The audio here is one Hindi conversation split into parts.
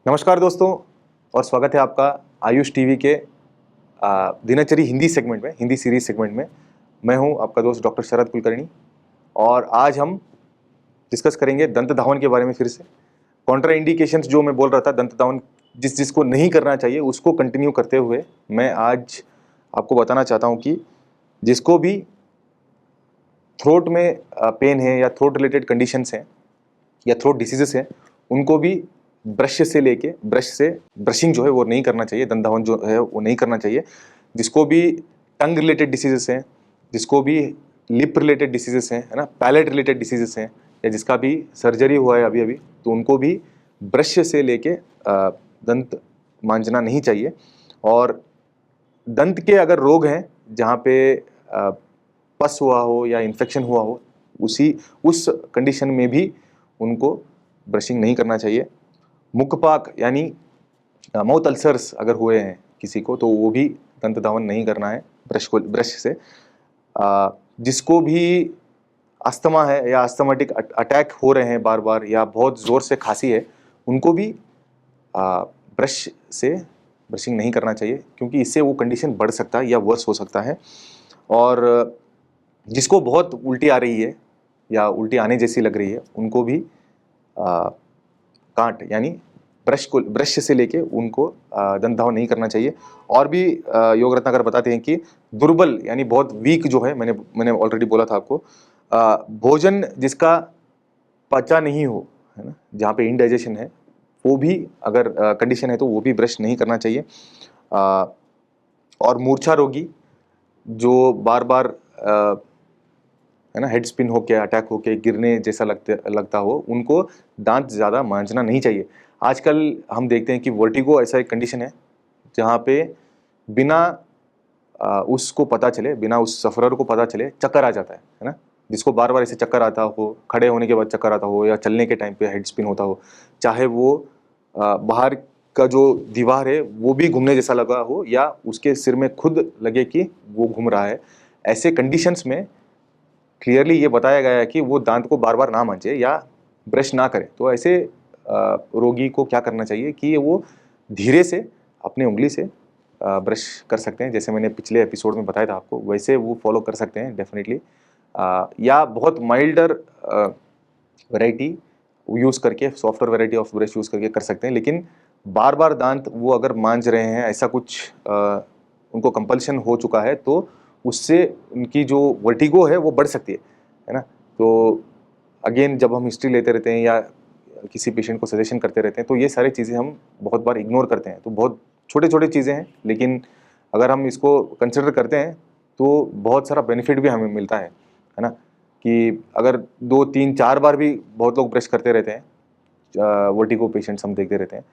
नमस्कार दोस्तों और स्वागत है आपका आयुष टीवी के दिनचर्या हिंदी सेगमेंट में, हिंदी सीरीज सेगमेंट में। मैं हूं आपका दोस्त डॉक्टर शरद कुलकर्णी और आज हम डिस्कस करेंगे दंत धावन के बारे में। फिर से कॉन्ट्रा इंडिकेशंस जो मैं बोल रहा था, दंत धावन जिसको नहीं करना चाहिए उसको कंटिन्यू करते हुए मैं आज आपको बताना चाहता हूँ कि जिसको भी थ्रोट में पेन है या थ्रोट रिलेटेड कंडीशंस हैं या थ्रोट डिसीजेस हैं, उनको भी ब्रश से लेके ब्रशिंग जो है वो नहीं करना चाहिए, दंत धावन जो है वो नहीं करना चाहिए। जिसको भी टंग रिलेटेड डिसीजेस हैं, जिसको भी लिप रिलेटेड डिसीजेस हैं, है ना, पैलेट रिलेटेड डिसीजेस हैं, या जिसका भी सर्जरी हुआ है अभी अभी, तो उनको भी ब्रश से लेके दंत मांजना नहीं चाहिए। और दंत के अगर रोग हैं जहाँ पे पस हुआ हो या इन्फेक्शन हुआ हो, उस कंडीशन में भी उनको ब्रशिंग नहीं करना चाहिए। मुखपाक यानी माउथ अल्सर्स अगर हुए हैं किसी को, तो वो भी दंत धावन नहीं करना है ब्रश से। जिसको भी अस्थमा है या अस्थमेटिक अटैक हो रहे हैं बार बार, या बहुत ज़ोर से खांसी है, उनको भी ब्रश से ब्रशिंग नहीं करना चाहिए, क्योंकि इससे वो कंडीशन बढ़ सकता है या वर्स हो सकता है। और जिसको बहुत उल्टी आ रही है या उल्टी आने जैसी लग रही है, उनको भी कांट यानी ब्रश से लेके उनको दंत धावन नहीं करना चाहिए। और भी योग रत्नाकर बताते हैं कि दुर्बल यानी बहुत वीक जो है, मैंने ऑलरेडी बोला था आपको, भोजन जिसका पचा नहीं हो, है ना, जहाँ पे इनडाइजेशन है, वो भी अगर कंडीशन है तो वो भी ब्रश नहीं करना चाहिए। और मूर्छा रोगी जो बार बार है ना, हेड स्पिन होके, अटैक होके गिरने जैसा लगता हो, उनको दांत ज़्यादा मांजना नहीं चाहिए। आजकल हम देखते हैं कि वर्टिगो ऐसा एक कंडीशन है जहाँ पे बिना उसको पता चले, बिना उस सफरर को पता चले चक्कर आ जाता है ना। जिसको बार बार ऐसे चक्कर आता हो, खड़े होने के बाद चक्कर आता हो, या चलने के टाइम पे हेड स्पिन होता हो, चाहे वो बाहर का जो दीवार है वो भी घूमने जैसा लगा हो, या उसके सिर में खुद लगे कि वो घूम रहा है, ऐसे कंडीशंस में क्लियरली ये बताया गया है कि वो दांत को बार बार ना मांजे या ब्रश ना करे। तो ऐसे रोगी को क्या करना चाहिए कि वो धीरे से अपनी उंगली से ब्रश कर सकते हैं, जैसे मैंने पिछले एपिसोड में बताया था आपको, वैसे वो फॉलो कर सकते हैं डेफिनेटली। या बहुत माइल्डर वैरायटी यूज़ करके, software variety of brush use करके कर सकते हैं। लेकिन बार बार दांत वो अगर मांज रहे हैं, ऐसा कुछ उनको कंपल्शन हो चुका है, तो उससे उनकी जो वर्टिगो है वो बढ़ सकती है ना। तो अगेन जब हम हिस्ट्री लेते रहते हैं या किसी पेशेंट को सजेशन करते रहते हैं, तो ये सारी चीज़ें हम बहुत बार इग्नोर करते हैं। तो बहुत छोटे छोटे चीज़ें हैं, लेकिन अगर हम इसको कंसिडर करते हैं तो बहुत सारा बेनिफिट भी हमें मिलता है ना। कि अगर 2 3 4 बार भी बहुत लोग ब्रश करते रहते हैं, वर्टिगो पेशेंट्स हम देखते रहते हैं,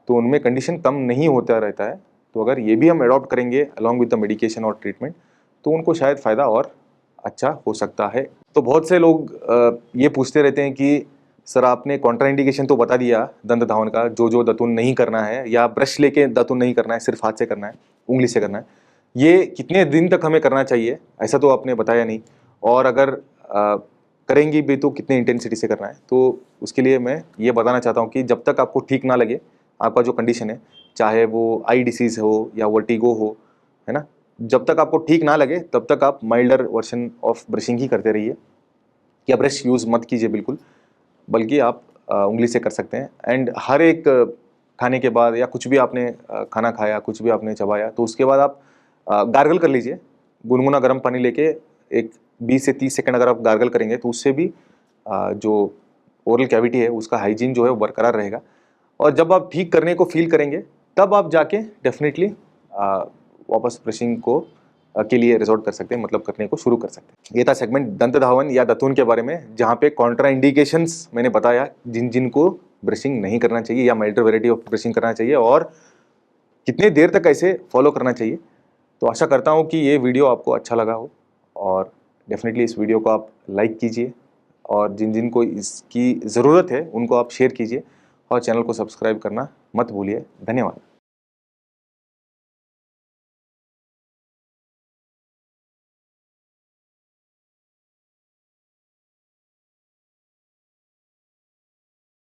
तो उनमें कंडीशन कम नहीं होता रहता है। तो अगर ये भी हम अडॉप्ट करेंगे अलॉन्ग विद द मेडिकेशन और ट्रीटमेंट, तो उनको शायद फ़ायदा और अच्छा हो सकता है। तो बहुत से लोग ये पूछते रहते हैं कि सर आपने कॉन्ट्राइंडिकेशन तो बता दिया दंत धावन का, जो दातुन नहीं करना है या ब्रश लेके दातुन नहीं करना है, सिर्फ हाथ से करना है, उंगली से करना है, ये कितने दिन तक हमें करना चाहिए ऐसा तो आपने बताया नहीं। और अगर करेंगी भी तो कितने इंटेंसिटी से करना है, तो उसके लिए मैं ये बताना चाहता हूँ कि जब तक आपको ठीक ना लगे आपका जो कंडीशन है, चाहे वो आई डिसीज़ हो या वर्टिगो हो, है ना, जब तक आपको ठीक ना लगे तब तक आप माइल्डर वर्जन ऑफ ब्रशिंग ही करते रहिए, या ब्रश यूज़ मत कीजिए बिल्कुल, बल्कि आप उंगली से कर सकते हैं। एंड हर एक खाने के बाद या कुछ भी आपने खाना खाया, कुछ भी आपने चबाया, तो उसके बाद आप गार्गल कर लीजिए। गुनगुना गर्म पानी लेके एक 20 से 30 सेकंड अगर आप गार्गल करेंगे, तो उससे भी जो ओरल कैविटी है उसका हाइजीन जो है वो बरकरार रहेगा। और जब आप ठीक करने को फील करेंगे, तब आप जाके डेफिनेटली वापस ब्रशिंग को के लिए रिजॉर्ट कर सकते हैं, मतलब करने को शुरू कर सकते हैं। ये था सेगमेंट दंत धावन या दातून के बारे में, जहाँ पे कॉन्ट्रा इंडिकेशंस मैंने बताया जिन को ब्रशिंग नहीं करना चाहिए या माइल्डर वेराइटी ऑफ ब्रशिंग करना चाहिए, और कितने देर तक ऐसे फॉलो करना चाहिए। तो आशा करता हूँ कि ये वीडियो आपको अच्छा लगा हो, और डेफिनेटली इस वीडियो को आप लाइक कीजिए, और जिन को इसकी ज़रूरत है उनको आप शेयर कीजिए, और चैनल को सब्सक्राइब करना मत भूलिए। धन्यवाद।